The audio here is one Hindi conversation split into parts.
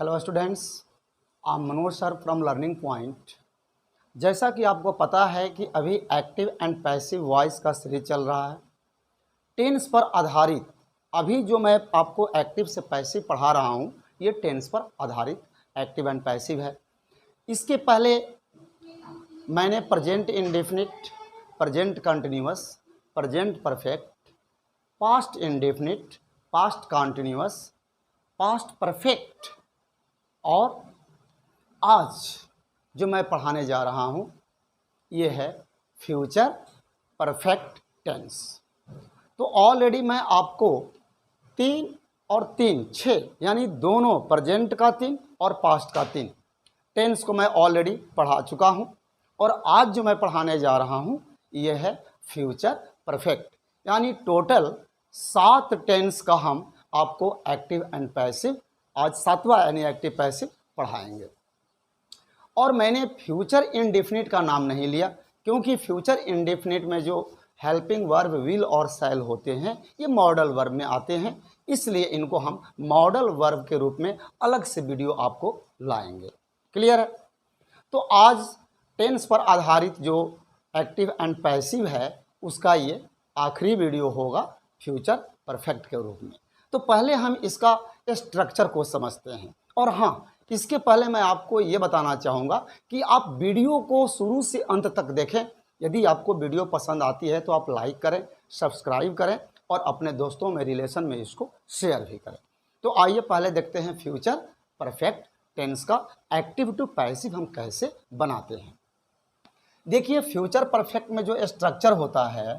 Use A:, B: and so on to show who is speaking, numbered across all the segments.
A: Hello students, I am Manoj sir from learning point. जैसा कि आपको पता है कि अभी एक्टिव एंड पैसिव वॉइस का सीरीज चल रहा है टेंस पर आधारित। अभी जो मैं आपको एक्टिव से पैसिव पढ़ा रहा हूँ ये टेंस पर आधारित एक्टिव एंड पैसिव है। इसके पहले मैंने present indefinite, present continuous, present perfect, past indefinite, past continuous, past perfect और आज जो मैं पढ़ाने जा रहा हूँ ये है फ्यूचर परफेक्ट टेंस। तो ऑलरेडी मैं आपको 3 और 3 6 यानी दोनों प्रेजेंट का 3 और पास्ट का 3 टेंस को मैं ऑलरेडी पढ़ा चुका हूँ और आज जो मैं पढ़ाने जा रहा हूँ ये है फ्यूचर परफेक्ट। यानी टोटल 7 टेंस का हम आपको एक्टिव एंड पैसिव आज 7वां यानी एक्टिव पैसिव पढ़ाएंगे। और मैंने फ्यूचर इंडेफिनिट का नाम नहीं लिया क्योंकि फ्यूचर इंडेफिनिट में जो हेल्पिंग वर्ब विल और शैल होते हैं ये मॉडल वर्ब में आते हैं, इसलिए इनको हम मॉडल वर्ब के रूप में अलग से वीडियो आपको लाएंगे। क्लियर है? तो आज टेंस पर आधारित जो एक्टिव एंड पैसिव है उसका ये आखिरी वीडियो होगा फ्यूचर परफेक्ट के रूप में। तो पहले हम इसका स्ट्रक्चर को समझते हैं। और हाँ, इसके पहले मैं आपको ये बताना चाहूँगा कि आप वीडियो को शुरू से अंत तक देखें। यदि आपको वीडियो पसंद आती है तो आप लाइक करें, सब्सक्राइब करें और अपने दोस्तों में रिलेशन में इसको शेयर भी करें। तो आइए पहले देखते हैं फ्यूचर परफेक्ट टेंस का एक्टिव टू पैसिव हम कैसे बनाते हैं। देखिए फ्यूचर परफेक्ट में जो स्ट्रक्चर होता है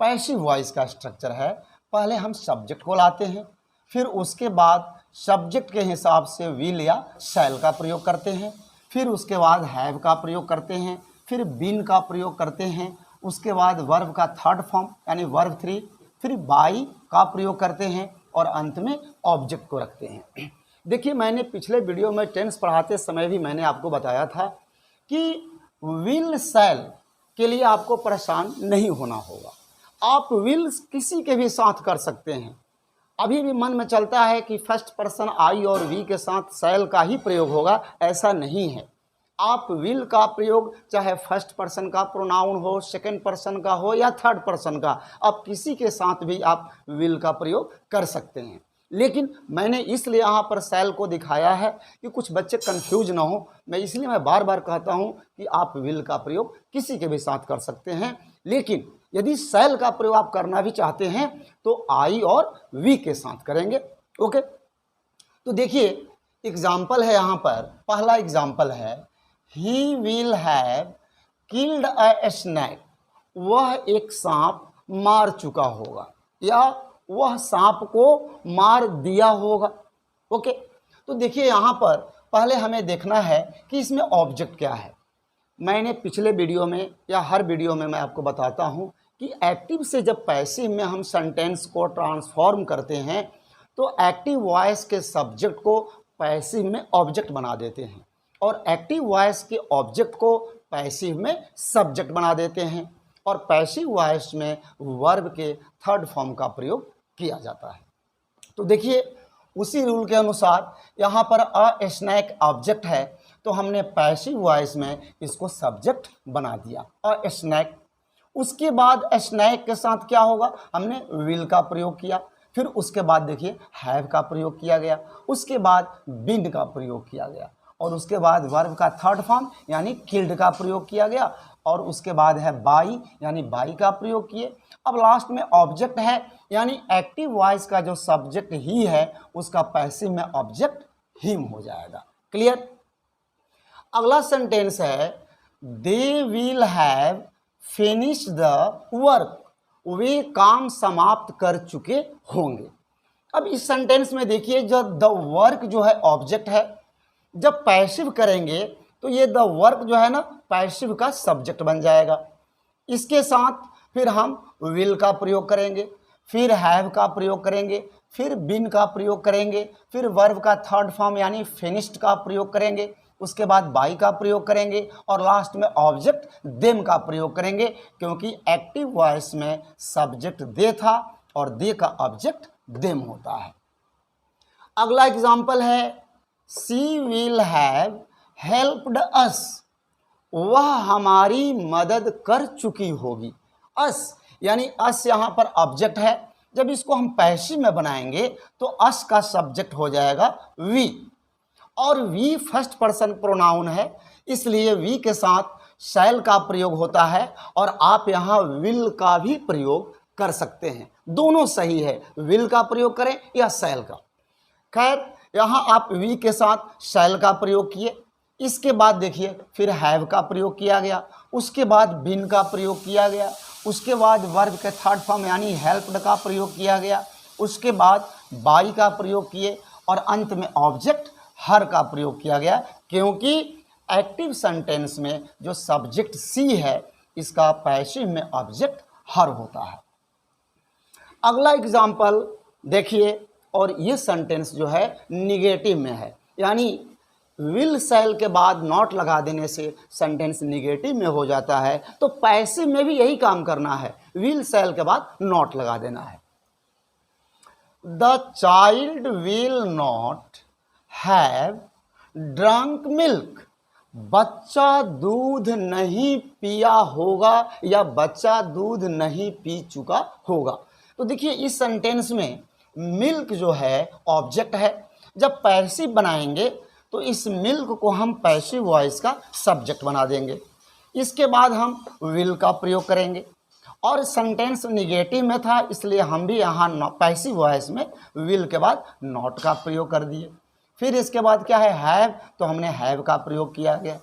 A: पैसिव वॉइस का स्ट्रक्चर है। पहले हम सब्जेक्ट को लाते हैं, फिर उसके बाद सब्जेक्ट के हिसाब से विल या शैल का प्रयोग करते हैं, फिर उसके बाद हैव का प्रयोग करते हैं, फिर बीन का प्रयोग करते हैं, उसके बाद वर्ब का थर्ड फॉर्म यानी वर्ब 3, फिर बाई का प्रयोग करते हैं और अंत में ऑब्जेक्ट को रखते हैं। देखिए मैंने पिछले वीडियो में टेंस पढ़ाते समय भी मैंने आपको बताया था कि विल शैल के लिए आपको परेशान नहीं होना होगा। आप विल किसी के भी साथ कर सकते हैं। अभी भी मन में चलता है कि फर्स्ट पर्सन आई और वी के साथ शैल का ही प्रयोग होगा, ऐसा नहीं है। आप विल का प्रयोग चाहे फर्स्ट पर्सन का प्रोनाउन हो, सेकंड पर्सन का हो या थर्ड पर्सन का, आप किसी के साथ भी आप विल का प्रयोग कर सकते हैं। लेकिन मैंने इसलिए यहाँ पर शैल को दिखाया है कि कुछ बच्चे कंफ्यूज ना हो। मैं इसलिए मैं बार बार कहता हूँ कि आप विल का प्रयोग किसी के भी साथ कर सकते हैं, लेकिन यदि शैल का प्रयोग आप करना भी चाहते हैं तो आई और वी के साथ करेंगे। ओके, तो देखिए एग्जाम्पल है यहाँ पर। पहला एग्जाम्पल है he will have killed a snake. वह एक सांप मार चुका होगा या वह सांप को मार दिया होगा। ओके, तो देखिए यहाँ पर पहले हमें देखना है कि इसमें ऑब्जेक्ट क्या है। मैंने पिछले वीडियो में या हर वीडियो में मैं आपको बताता हूँ कि एक्टिव से जब पैसिव में हम सेंटेंस को ट्रांसफॉर्म करते हैं तो एक्टिव वॉइस के सब्जेक्ट को पैसिव में ऑब्जेक्ट बना देते हैं और एक्टिव वॉइस के ऑब्जेक्ट को पैसिव में सब्जेक्ट बना देते हैं और पैसिव वॉइस में वर्ब के थर्ड फॉर्म का प्रयोग किया जाता है। तो देखिए उसी रूल के अनुसार यहाँ पर अ स्नैक ऑब्जेक्ट है तो हमने पैसिव वॉइस में इसको सब्जेक्ट बना दिया अ स्नैक। उसके बाद स्नैक के साथ क्या होगा, हमने विल का प्रयोग किया, फिर उसके बाद देखिए हैव का प्रयोग किया गया, उसके बाद बीन का प्रयोग किया गया और उसके बाद वर्ब का थर्ड फॉर्म यानी किल्ड का प्रयोग किया गया और उसके बाद है बाई यानी बाई का प्रयोग किए। अब लास्ट में ऑब्जेक्ट है यानी एक्टिव वॉइस का जो सब्जेक्ट ही है उसका पैसिव में ऑब्जेक्ट हिम हो जाएगा। क्लियर? अगला सेंटेंस है they will have finished the work. वे काम समाप्त कर चुके होंगे। अब इस सेंटेंस में देखिए जब द वर्क जो है ऑब्जेक्ट है, जब पैसिव करेंगे तो ये द वर्क जो है ना पैसिव का सब्जेक्ट बन जाएगा। इसके साथ फिर हम विल का प्रयोग करेंगे, फिर हैव का प्रयोग करेंगे, फिर बीन का प्रयोग करेंगे, फिर वर्ब का थर्ड फॉर्म यानी फिनिश्ड का प्रयोग करेंगे, उसके बाद बाई का प्रयोग करेंगे और लास्ट में ऑब्जेक्ट देम का प्रयोग करेंगे क्योंकि एक्टिव वॉइस में सब्जेक्ट दे था और दे का ऑब्जेक्ट देम होता है। अगला एग्जाम्पल है शी विल हैव हेल्प्ड अस, वह हमारी मदद कर चुकी होगी। अस यानी अस यहाँ पर ऑब्जेक्ट है, जब इसको हम पैसिव में बनाएंगे तो अस का सब्जेक्ट हो जाएगा वी, और वी फर्स्ट पर्सन प्रोनाउन है, इसलिए वी के साथ शैल का प्रयोग होता है, और आप यहाँ विल का भी प्रयोग कर सकते हैं, दोनों सही है, विल का प्रयोग करें या शैल का। खैर यहाँ आप वी के साथ शैल का प्रयोग किए, इसके बाद देखिए फिर हैव का प्रयोग किया गया, उसके बाद बीन का प्रयोग किया गया, उसके बाद वर्ब के थर्ड फॉर्म यानी हेल्प्ड का प्रयोग किया गया, उसके बाद बाई का प्रयोग किए, और अंत में ऑब्जेक्ट हर का प्रयोग किया गया, क्योंकि एक्टिव सेंटेंस में जो सब्जेक्ट सी है इसका पैसिव में ऑब्जेक्ट हर होता है। अगला एग्जाम्पल देखिए, और ये सेंटेंस जो है निगेटिव में है, यानी विल शैल के बाद नॉट लगा देने से सेंटेंस निगेटिव में हो जाता है, तो पैसिव में भी यही काम करना है, विल शैल के बाद नॉट लगा देना है। The child will not have drunk milk, बच्चा दूध नहीं पिया होगा या बच्चा दूध नहीं पी चुका होगा। तो देखिए इस सेंटेंस में मिल्क जो है ऑब्जेक्ट है, जब पैसिव बनाएंगे तो इस मिल्क को हम पैसिव वॉइस का सब्जेक्ट बना देंगे, इसके बाद हम विल का प्रयोग करेंगे, और सेंटेंस निगेटिव में था इसलिए हम भी यहाँ पैसिव वॉइस में विल के बाद नॉट का प्रयोग कर दिए। फिर इसके बाद क्या है हैव, तो हमने हैव का प्रयोग किया गया,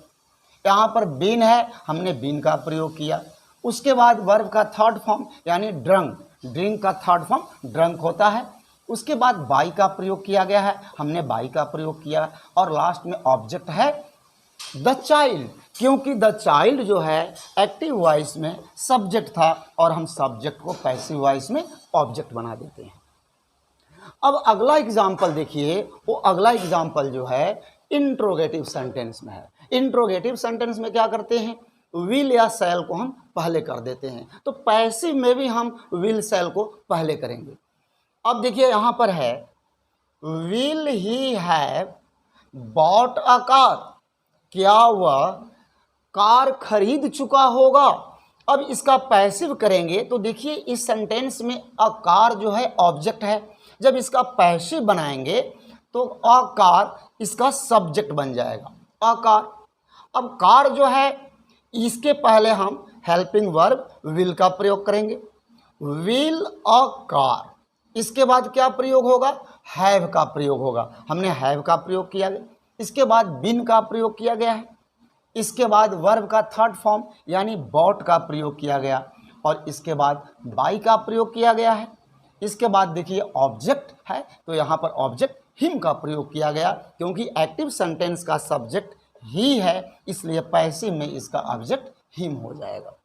A: यहाँ पर बीन है हमने बीन का प्रयोग किया, उसके बाद वर्ब का थर्ड फॉर्म यानी ड्रंक, ड्रिंक का थर्ड फॉर्म ड्रंक होता है, उसके बाद बाई का प्रयोग किया गया है, हमने बाई का प्रयोग किया, और लास्ट में ऑब्जेक्ट है द चाइल्ड, क्योंकि द चाइल्ड जो है एक्टिव वॉइस में सब्जेक्ट था और हम सब्जेक्ट को पैसिव वॉइस में ऑब्जेक्ट बना देते हैं। अब अगला एग्जाम्पल देखिए, वो अगला एग्जाम्पल जो है इंट्रोगेटिव सेंटेंस में है। इंट्रोगेटिव सेंटेंस में क्या करते हैं, विल या शैल को हम पहले कर देते हैं, तो पैसिव में भी हम विल शैल को पहले करेंगे। अब देखिए यहाँ पर है will he have bought a car, क्या वह कार खरीद चुका होगा। अब इसका पैसिव करेंगे तो देखिए इस सेंटेंस में अ कार जो है ऑब्जेक्ट है, जब इसका पैसिव बनाएंगे तो अ कार इसका सब्जेक्ट बन जाएगा, अ कार। अब कार जो है इसके पहले हम हेल्पिंग वर्ब विल का प्रयोग करेंगे, विल अ कार, इसके बाद क्या प्रयोग होगा, हैव का प्रयोग होगा, हमने हैव का प्रयोग किया गया, इसके बाद बिन का प्रयोग किया गया है, इसके बाद वर्ब का थर्ड फॉर्म यानी बॉट का प्रयोग किया गया, और इसके बाद बाई का प्रयोग किया गया है, इसके बाद देखिए ऑब्जेक्ट है तो यहाँ पर ऑब्जेक्ट हिम का प्रयोग किया गया, क्योंकि एक्टिव सेंटेंस का सब्जेक्ट ही है इसलिए पैसिव में इसका ऑब्जेक्ट हिम हो जाएगा।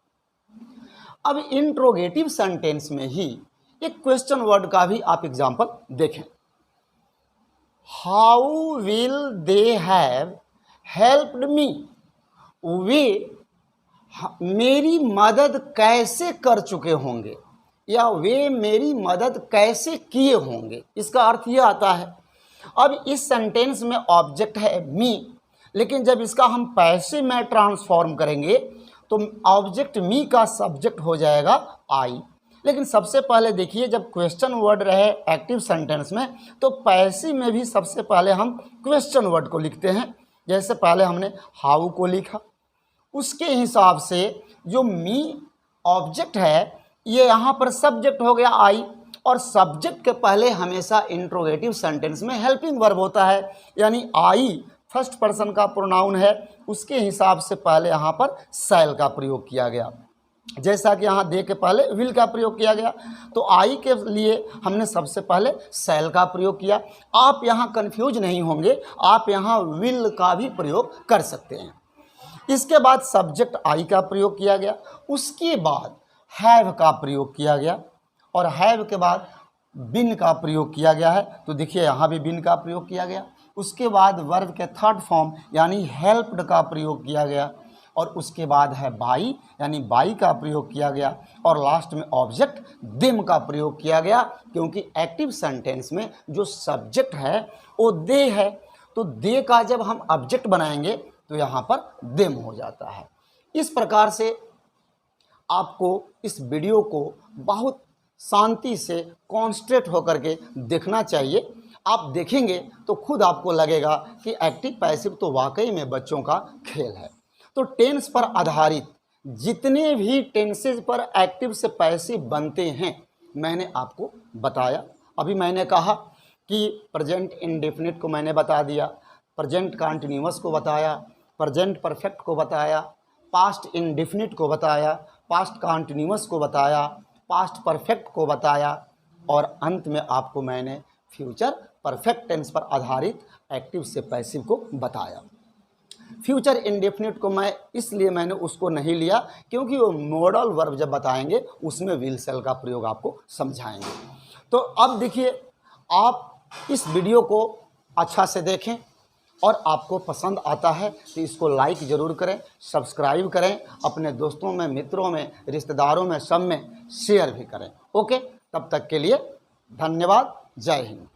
A: अब इंट्रोगेटिव सेंटेंस में ही एक क्वेश्चन वर्ड का भी आप एग्जांपल देखें, how will they have helped me, वे मेरी मदद कैसे कर चुके होंगे या वे मेरी मदद कैसे किए होंगे, इसका अर्थ यह आता है। अब इस सेंटेंस में ऑब्जेक्ट है मी, लेकिन जब इसका हम पैसिव में ट्रांसफॉर्म करेंगे तो ऑब्जेक्ट मी का सब्जेक्ट हो जाएगा आई। लेकिन सबसे पहले देखिए जब क्वेश्चन वर्ड रहे एक्टिव सेंटेंस में तो पैसिव में भी सबसे पहले हम क्वेश्चन वर्ड को लिखते हैं, जैसे पहले हमने हाउ को लिखा, उसके हिसाब से जो मी ऑब्जेक्ट है ये यहाँ पर सब्जेक्ट हो गया आई, और सब्जेक्ट के पहले हमेशा इंट्रोगेटिव सेंटेंस में हेल्पिंग वर्ब होता है, यानी आई फर्स्ट पर्सन का प्रोनाउन है, उसके हिसाब से पहले यहाँ पर शैल का प्रयोग किया गया, जैसा कि यहाँ दे के पहले विल का प्रयोग किया गया, तो आई के लिए हमने सबसे पहले शैल का प्रयोग किया। आप यहाँ कंफ्यूज नहीं होंगे, आप यहाँ विल का भी प्रयोग कर सकते हैं। इसके बाद सब्जेक्ट आई का प्रयोग किया गया, उसके बाद हैव का प्रयोग किया गया, और हैव के बाद बिन का प्रयोग किया गया है, तो देखिए यहाँ भी बिन का प्रयोग किया गया। उसके बाद वर्ब के थर्ड फॉर्म यानी हेल्प्ड का प्रयोग किया गया, और उसके बाद है बाई यानी बाई का प्रयोग किया गया, और लास्ट में ऑब्जेक्ट देम का प्रयोग किया गया, क्योंकि एक्टिव सेंटेंस में जो सब्जेक्ट है वो दे है, तो दे का जब हम ऑब्जेक्ट बनाएंगे तो यहाँ पर देम हो जाता है। इस प्रकार से आपको इस वीडियो को बहुत शांति से कॉन्सेंट्रेट होकर के देखना चाहिए। आप देखेंगे तो खुद आपको लगेगा कि एक्टिव पैसिव तो वाकई में बच्चों का खेल है। तो टेंस पर आधारित जितने भी टेंसेज पर एक्टिव से पैसिव बनते हैं मैंने आपको बताया। अभी मैंने कहा कि प्रेजेंट इंडेफिनिट को मैंने बता दिया, प्रेजेंट कंटिन्यूअस को बताया, प्रेजेंट परफेक्ट को बताया, पास्ट इंडेफिनिट को बताया, पास्ट कंटिन्यूअस को बताया, पास्ट परफेक्ट को बताया और अंत में आपको मैंने फ्यूचर परफेक्ट टेंस पर आधारित एक्टिव से पैसिव को बताया। फ्यूचर इंडेफिनिट को मैंने उसको नहीं लिया क्योंकि वो मॉडल वर्ब जब बताएंगे उसमें विल शेल का प्रयोग आपको समझाएंगे। तो अब देखिए, आप इस वीडियो को अच्छा से देखें और आपको पसंद आता है तो इसको लाइक ज़रूर करें, सब्सक्राइब करें, अपने दोस्तों में, मित्रों में, रिश्तेदारों में, सब में शेयर भी करें। ओके, तब तक के लिए धन्यवाद। जय हिंद।